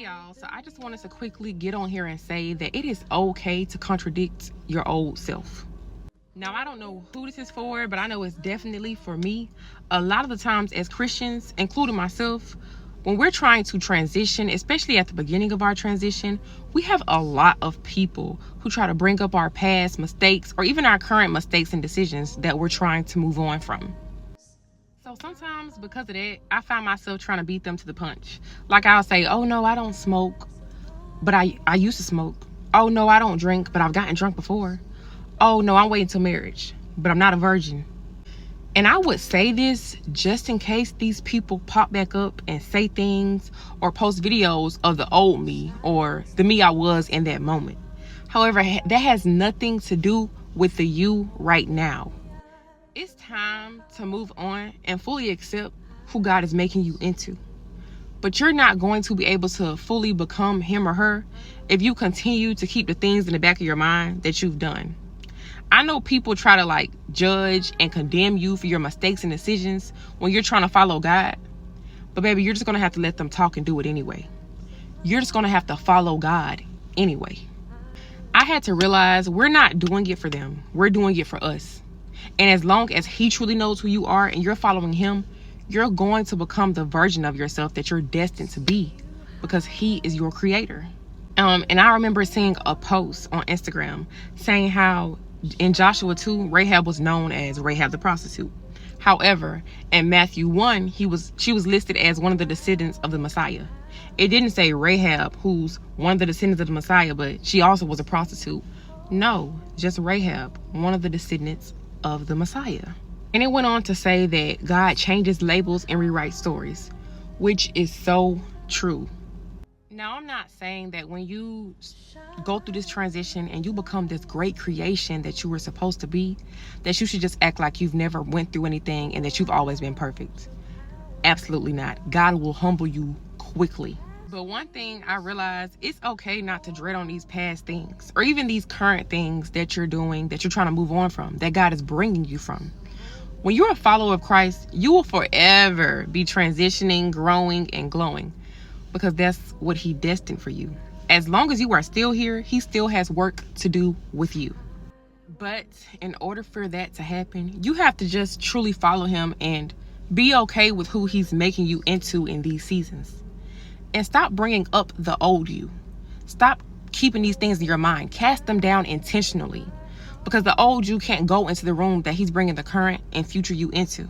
y'all, so I just wanted to quickly get on here and say that it is okay to contradict your old self. Now, I don't know who this is for, but I know it's definitely for me. A lot of the times as Christians, including myself, when we're trying to transition, especially at the beginning of our transition, we have a lot of people who try to bring up our past mistakes or even our current mistakes and decisions that we're trying to move on from. So sometimes because of that, I find myself trying to beat them to the punch. Like I'll say, oh no, I don't smoke, but I used to smoke. Oh no, I don't drink, but I've gotten drunk before. Oh no, I'm waiting till marriage, but I'm not a virgin. And I would say this just in case these people pop back up and say things or post videos of the old me or the me I was in that moment. However, that has nothing to do with the you right now. It's time to move on and fully accept who God is making you into. But you're not going to be able to fully become him or her if you continue to keep the things in the back of your mind that you've done. I know people try to judge and condemn you for your mistakes and decisions when you're trying to follow God. But baby, you're just going to have to let them talk and do it anyway. You're just going to have to follow God anyway. I had to realize we're not doing it for them. We're doing it for us. And as long as he truly knows who you are and you're following him, you're going to become the version of yourself that you're destined to be because he is your creator. And I remember seeing a post on Instagram saying how in Joshua 2, Rahab was known as Rahab the prostitute. However, in Matthew 1, she was listed as one of the descendants of the Messiah. It didn't say Rahab, who's one of the descendants of the Messiah, but she also was a prostitute. No, just Rahab, one of the descendants of the Messiah. And it went on to say that God changes labels and rewrites stories, which is so true. Now, I'm not saying that when you go through this transition and you become this great creation that you were supposed to be, that you should just act like you've never went through anything and that you've always been perfect. Absolutely not. God will humble you quickly. But one thing I realized, it's okay not to dread on these past things or even these current things that you're doing, that you're trying to move on from, that God is bringing you from. When you're a follower of Christ, you will forever be transitioning, growing, and glowing because that's what he destined for you. As long as you are still here, he still has work to do with you. But in order for that to happen, you have to just truly follow him and be okay with who he's making you into in these seasons. And stop bringing up the old you. Stop keeping these things in your mind. Cast them down intentionally because the old you can't go into the room that he's bringing the current and future you into.